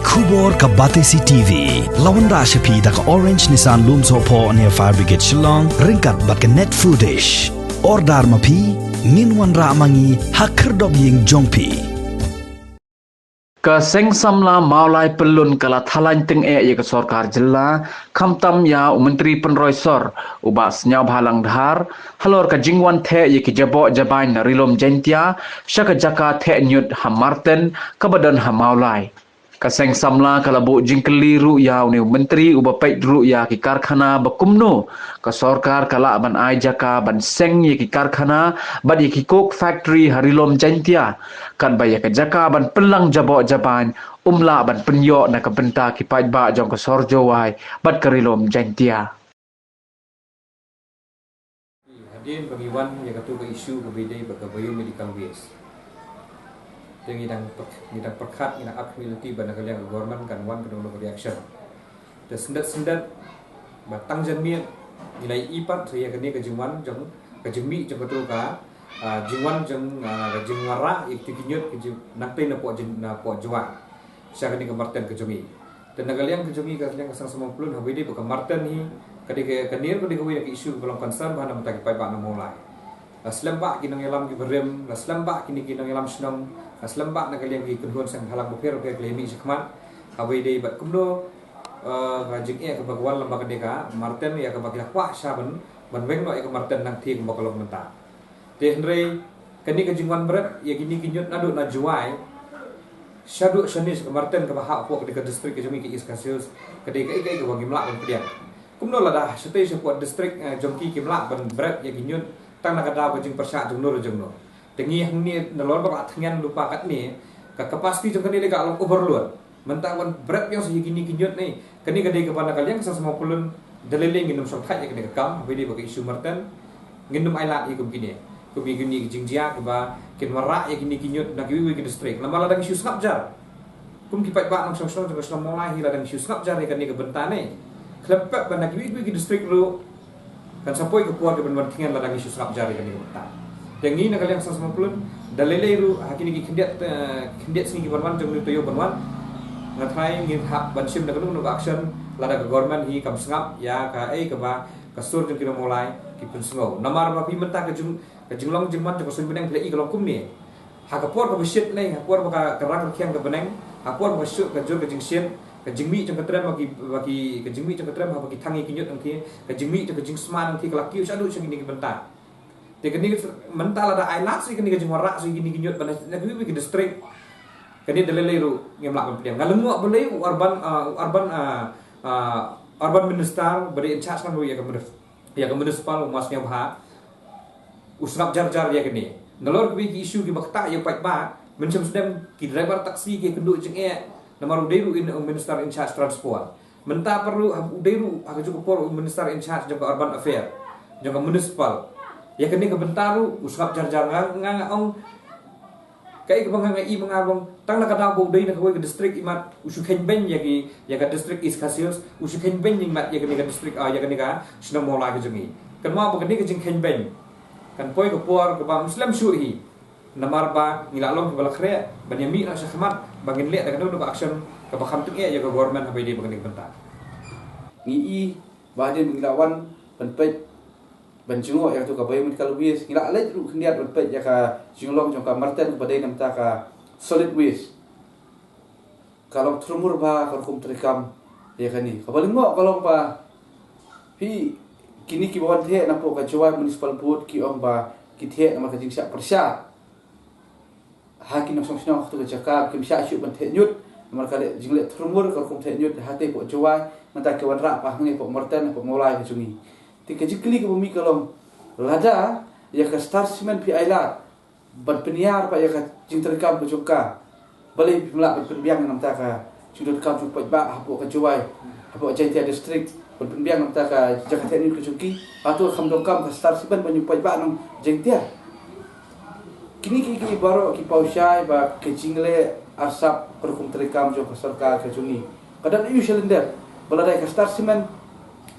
Kubor ka Batesi TV. Lawan Rashapi da ka Orange Nissan Loom Sopo near Fire Brigade Shillong. Ringkat bat ka net footage. Ordar mapi. Minwan ra mangi hakerdog ying jongpi. Ka seng samla maulai pelun kala thalan teng ya ke sarkar jilla khamtam ya menteri penroisor uba senyau halang dhar halor ka jingwan the ye ki jabo jabain rilom jentia syaka jaka the nyut hamarten kabadan ha maulai ka seng samla kala bu jingkeli ru ya ni menteri uba pait ru ya ki karkhana bakumno ka sarkar kala ban ai jaka ban seng ye ki karkhana ban ye ki coke factory harilom jentia kan baya ka jaka ban pelang jabo jaban umla ban penyo na ka benta ki pait ba jong ka sorjo wai bat karilom jentia Hadirin pengiwan yang ketua isu kebidai bagabayu medical waste. Yang ngidang perkat ngidang accountability bana kalian government kan wan kedong reaction. The sendat batang jamir nilai ipat saya kini kejungwan jong kejemi jong ketua ka jingwan jong jingwara ikti kinyut nakte na po juan. Saya kini kemarten kejumi. Dan kalian kejumi kalian kesang semua pulun habidi kemarten hi kadike kanir kadike wi isu belum concern bahana mutaki pai ba na mulai laslemba kinang elam ki berem laslemba kini kinang elam senam laslemba na kalian ki kunhon sang halang bopir ke klemi sikmat hawi dei bat kumdo rajik ke bagwan lamba kadeka marten ya ke bagila kwa saben banweng no ya ke marten nang thi ke bakolong menta de henry kani ke jingwan berat ya gini kinyut nadu na juai syadu shanis ke marten ke bahak po kadika distrik ke jumi ki iskasius kadika ikai ke bagi melak kemudian kumno lada setai sepuat distrik jongki kimla ban berat ya ginyun tang nak ada bajing persyak junur jengno tengi hangni nelor ba thengan lupa kat ni ka kapasti jong kani lega along overload mentang ban berat yang segi gini ginyut ni kani kadai ke pana kalian kesang semua pulun dalele nginum songthai ya kani kam bidi bagi isu marten nginum ailat ikum gini kubi gini jingjia ke ba kinwara ya gini ginyut nak wi ke distrik lama ladang isu skapjar kum kipai ba nang song-song jong selama mulai ladang isu skapjar ya kani ke bentane klepek bana kiwi distrik ru kan sapoi ke puar ke benwan tingan ladang isu serap jari kan kita yang ini nak kalian sama pelun dalile ru hakini ki kendiat singi benwan jong ni toyo benwan ngatai ngin hak bansim nak nu action lada ke government hi kam sengap ya ka ke ba kasur jong kira mulai ki pun sengau namar ba pi menta ke jinglong jingman jong sun benang plei kalau kum ni hak puar ka besit nei hak puar ka kerang kiang ke benang hak puar ka syuk ka jor ke jingsian kejingmi jeng ketrem bagi kejingmi jeng ketrem bagi tangi kinyut nanti kejingmi jeng kejing seman nanti kelak kiu sadu sing ini bentar de kini mental ada ailat sih kini kejing warak sih kini kinyut pada nak wi ke distrik kini delele ru ngemlak pediam ngalemu boleh urban minister beri in charge kan ya ke municipal masnya bah usrap jar-jar ya kini ngalor ki isu ki bakta ya pait ba mencem sedem ki driver taksi ki kenduk jeng Nomor uderu in minister in charge transport. Menta perlu uderu agak cukup por minister in charge jaga urban affair, jaga municipal. Ya kini kebentaru usap jar-jar ngangong kai kebangang i mengabong tang nak ada bo dei nak ke distrik imat usukhen ben ya ke distrik iskasius usukhen ben ning mat ya ke distrik ya ke ka sna mola ke jemi. Kan ma begini ke jingkhen ben. Kan poi ke por ke bang muslim syuhi. Namar ba ngilalong ke balakre banyami nak syahmat bangin liat dak do action ke bakam tu ya ke government habai di bangin bentar ngi baden ngilawan penpet banjungo ya tu ka bayu medical waste ngila alai ru kendiat penpet ya ka jinglong jong ka marten badai namta ka solid waste kalau trumur ba kalau kum terikam ya kani kabalingo kalau ba pi kini ki bawan the napo ka jawab municipal board ki om ba ki the nama ka jingsa persya hakin nak song-song waktu ke cakap kim sya syuk ban nyut nomor kali jingle trumur kalau kum nyut hati po jawai mata ke wan ra pa ngi po marten po mulai ke jungi ti ke jikli ke bumi kalau lada ya ka star cement pi ailat ban peniar pa ya ka jing terkam po joka balik pimla penbiang nam ta ka sudut kam po ba hapo ke jawai hapo Jaintia district penbiang nam ta ka Jakarta ni ke juki atau kham dokam ka star cement ban nyupai ba nam Jaintia kini baru ki pausyai ba kejingle asap perkum terikam jo sarkar ke jungi kadang iu cylinder balai ka star cement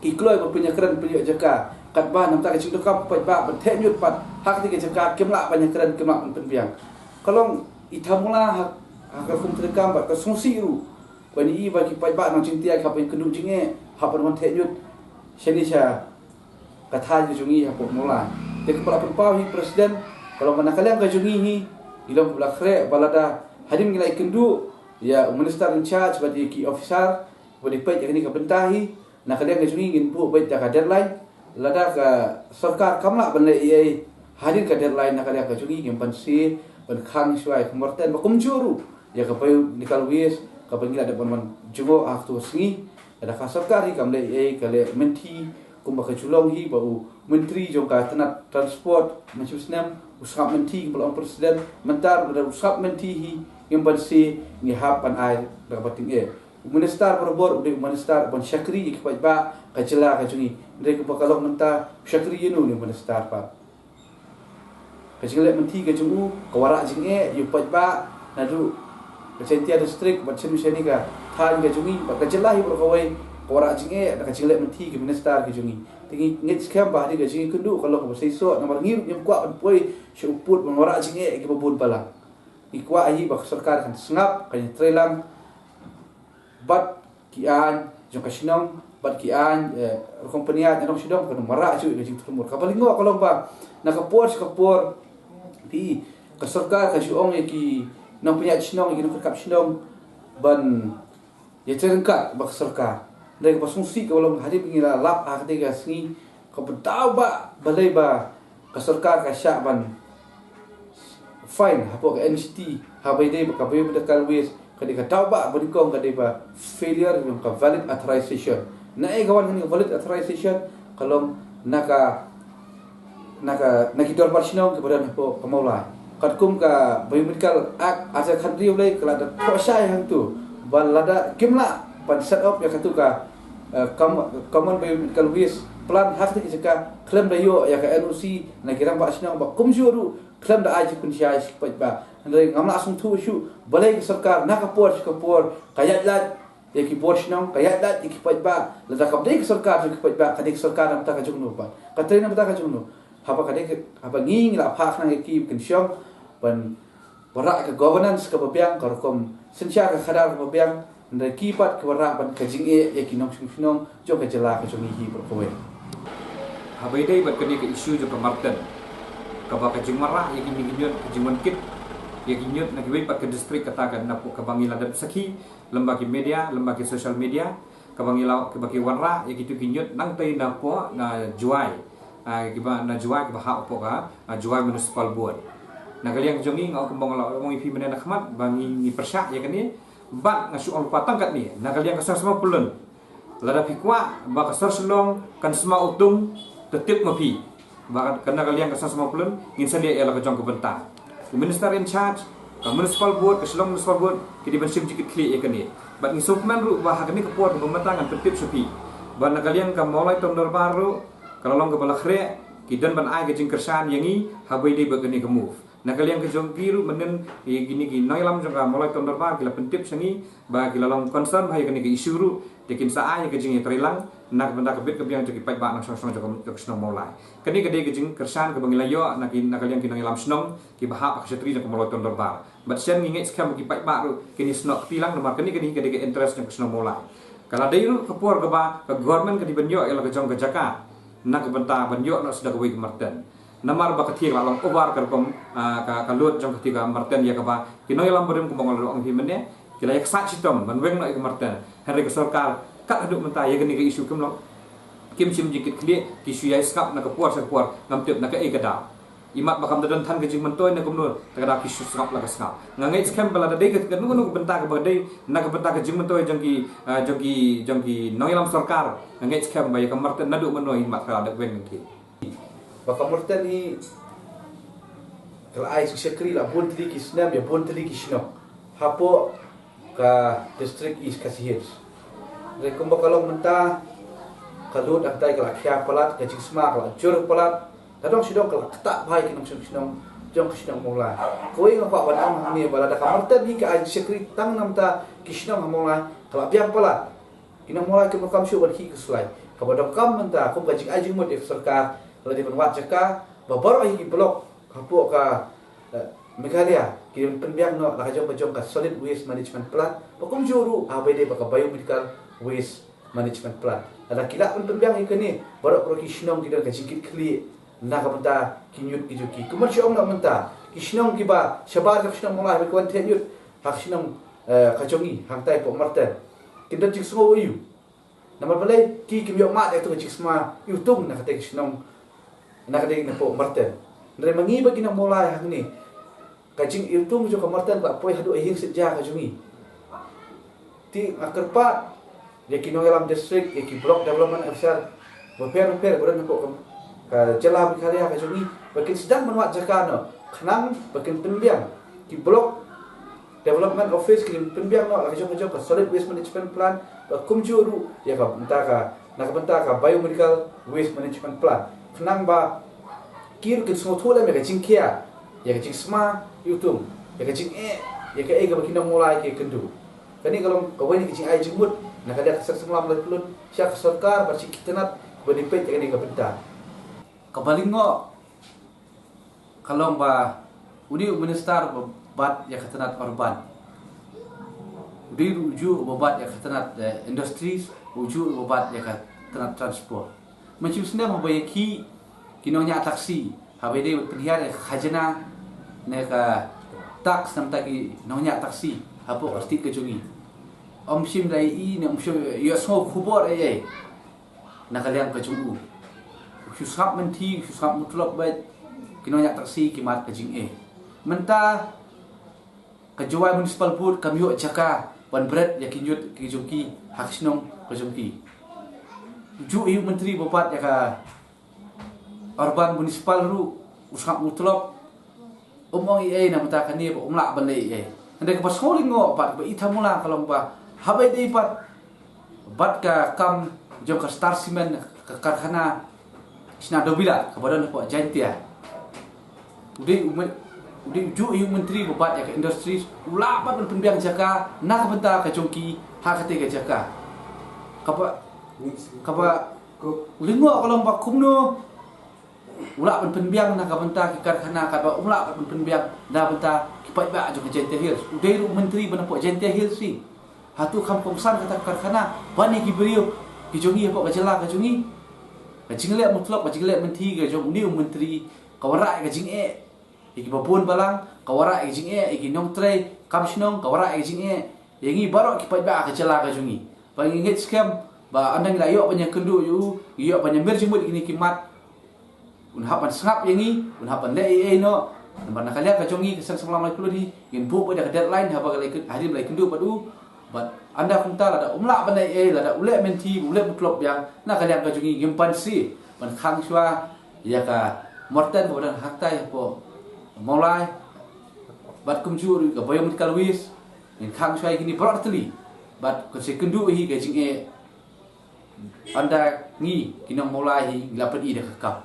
ki kloi ba punya keren punya jaka kat ba nam ta ke cing dokam pai ba ben the nyut pat hak ti ke jaka kemla banyak keren kemla penbiang kalau itamula hak perkum terikam ba ka songsi ru bani bagi pai ba nang cintia ka pen kendu jinge hapan wan the nyut seni sha katha ju jungi ha pok mulai de kepala perpau hi presiden kalau mana kalian ka jungi hi ilong bla khre balada hadim ngilai kendu ya minister in charge bagi ki officer bani pai ni ka bentahi na kalian ka jungi ngin pu bai ka deadline lada ka sarkar kamla banle ye hadir ka deadline na kalian ka jungi ngin pansi ban khang suai kemorten bakum juru ya ka pai nikal wis ka pengila ada pon jungo aktu singi ada ka sarkar hi kamle ye kale menti kumba ka julong hi bau menteri jongka tenat transport macam senam usap menti kepala presiden mentar ada usap menti hi yang pansi ni hapan ai da bating minister perbor udah minister bon syakri ki ba ka jela ka jungi ndai ko kalau menta syakri yenu ni minister pa ka jela menti ka jungu ka wara jinge yu ba nadu ka sentia district macam ni ka than ka jungi ka jela hi berkawai ka wara jinge ka jela menti ki minister ka jungi tingi ngit scam ba di ka jingi kendu kalau ka seiso nomor ngir yang kuat poi sy uput wara jinge ki babun pala ikwa ahi ba sarkar kan sengap kan trelang bat kian jong kasinong bat kian kompania yang sidong kan mara cu ke jing tumur kapalingo kalau ba nakapor di ka sarkar ka siong ki nang punya sinong ki nak sinong ban ya cerengkat ba sarkar dari pasungsi kalau hari pingira lap akde ga singi ka betau ba balai ba ka sarkar ka syak ban fine hapo ka NCT habai dei ka bayu bedakal wis kadika tauba berikong kadika failure yung ka valid authorization na gawan ni valid authorization kalau nakidor parsinong kepada napo kamaulai kadkum ka bayu medical act asa country ulai kelada prosai hang tu balada kimla pan set up ya katu ka common bayu medical waste plan hak ni jika klaim dayo ya ka NOC na kirang parsinong ba kumjuru klaim da aji kun syai sipat ba andai ngamla asung tu shu balai ke sarkar nakapor kayat lat ya ki porsinong kayat lat ki pat ba la ka dei ke sarkar ki pat ba kadik sarkar nam ta ka jungno ba katrina nam ta ka jungno haba kadik haba nging la phak nang ki kensyong ban barak ke governance ke babiang karkom sensia ke khadar ke babiang andai ki pat ke barak ban ka jinge ya ki nong sinong jo ka jela ka jungi hi berkowe habai dei bat kini ke isu jo pemarten ka ba ka jingmarah ya ki mingyot jingwan kit ya kinyut nak wei pat ke distrik katakan napu ke bangila dan saki lembaga media lembaga sosial media ke bangila ke bagi wanra ya kitu kinyut nang tai napo na juai kiba na juai ke bahak po ka juai municipal board na kalian jongi ngau kembang la mong ipi menena khmat bangi ni persyak ya kani bat ngasu ol patang kat ni na kalian kasar semua pulun lada pikwa ba kasar selong kan semua utung tetip mapi ba kana kalian kasar semua pulun ngin salia ia la kajong ke bentang minister in charge municipal board keselong municipal board kidi bensim jikit kli ekani bat ngisukman ru bah kami kepuat pembentangan tertib sepi ban kalian ka mulai tondor baru kalau long kepala khre kidan ban ai ke jingkersan yangi habai di bagani ke move na kalian ke jong biru menen gini noilam jong ka mulai tondor baru kila pentip sangi ba kila long concern bah kani ke isuru dekin sa ai ke jing trilang nak benda kebit kebiang jeki pai ba nak song jok snong mulai kani gede ke jing kersan ke bangilayo nak kalian kinang ilam snong ki bahap ak setri jong mulai tondor bar bat sen ngingit skam ki pai ba ru kini snok tilang nomor kani gede ke interest jong snong mulai kalau dai ru kepor ke ba ke government ke dibenyo ela ke jong ke jaka nak benta benyo nak sudah ke marten namar ba kathir lalong over kom ka lut jong ketiga marten ya ka ba kinoi lam berim ke bangalo ang himene kila yak sat sitom ban weng nak ke marten hari ke sarkar kat haduk mentah ya gani ke isu kemlo kim sim jikit kli ki su yai skap nak puar sapuar ngam tip nak e kada imat bakam dadan than ke jing mentoy nak kumno takada ki su skap la skap ngangai skam bala dai ke nu benta ke badai nak benta ke jing mentoy jongki noilam sarkar ngangai skam bay ke marten nadu menoi mat kala dak weng ki bakam marten ni kalau ai sekri la bon tri ki snam ya bon tri ki sno hapo ka district is kasihis rekom bakalong mentah kalut antai kala khia palat ka jingsma kala jur palat dadong sidong kala tak bhai kinong sinong jong kisnong mulai koi ngapa banam ni balada kamarta ni ka sekri tang namta kisnong mulai kala biang palat kinong mulai ke makam syu ban hi keslai ka badong kam mentah ko ka jing ajing mot ek sarkar kala di ban wat jaka babar ai ki blok hapo ka Meghalaya kirim penbiang no la jong ka solid waste management plan pakum juru abede baka biomedical waste management plan ada kila penbiang ikani baru profesional kita ka jingkit kli na ka benta kinyut kijuki komersial na menta kisnong kiba shabar ka kisnong mulai be kwan tenyut haksnong kajongi hangtai po marten kita jik semua uyu nama balai ki kimyo mat itu jik semua yutung na kate kisnong na kate na po marten dari mangiba kina mulai hang ni kajing yutung jo kamarten ba poi hadu ehing seja kajongi ti akerpa ya kinong alam district ya ki block development officer repair buran ko ka jela Meghalaya kajongi bakin sedang menwat jakano kenang bakin penbiang ki block development office ki penbiang no la jong ka solid waste management plan ba kumjuru ya ka benta ka biomedical waste management plan kenang ba kir ke semua thole me ka jingkia ya ka jing sma yutung ya ka jing ya ka ga bakin mulai ke kendu kani kalau kawai ni jing ai jingmut na ka dia kesak semua mulai pelun syak sarkar ba kitanat benipet ya ka benta kabalingo kalau ba udi minister bat ya katanat urban udi uju babat ya katanat industries uju babat ya katanat transport macam senda mabayaki kinonya taksi habede penhiar khajana ne ka tax namta ki nonya taksi hapo asti kejungi omsim dai I ne omsim ya so khubor ai nakalian kejungu susap menti susap mutlak baik kinonya taksi kimat kejing menta kejuai municipal board kami yuk jaka ban berat yakin yut kijungki haksnong kejungki ju iu menteri bapat jaka urban municipal ru usap mutlak omong na menta kani umlak balai ande ke pasoling ngo pat ba itamula kalau ba habai dei pat bat ka kam jong ka star cement ka karkhana sina dobila kepada po jantia udah ju iu menteri babat ya ke industri ula apa penbiang jaka nak benta ka jongki hak kate ka jaka kapa lingo kalau ba kumno ula penbiang nak benta ki karkhana ka ba ula penbiang da benta ki pai ba jo jantia hills udah menteri bana po jantia hills si hatu kam komsan kata karkhana bani ki beriu ki jongi po ka jela ka jongi kajing le mutlak kajing le menti ka jong ni menteri kawara kajing iki babun balang kawara kajing iki nong tray kamsnong kawara kajing yangi barok ki pai ba ka jela ka jongi bangi hit scam ba andang la yo panya kendu yo panya merjimut ini kimat unhapan sengap yangi unhapan le no nampan nakalia ka jongi kesang semalam lai puluh di ngin bu pada deadline haba kali hari mulai kendu padu but anda kuntal ada umla pandai ada ule menti ule mutlop yang nak kalian kajungi gempan si pan khang shwa ya ka morten bodan hakta ya po mulai bat kumjur ka boyom kalwis in khang shwa kini properly bat ko sekundu hi gajing anda ngi kinong mulai hi lapat I dah kakap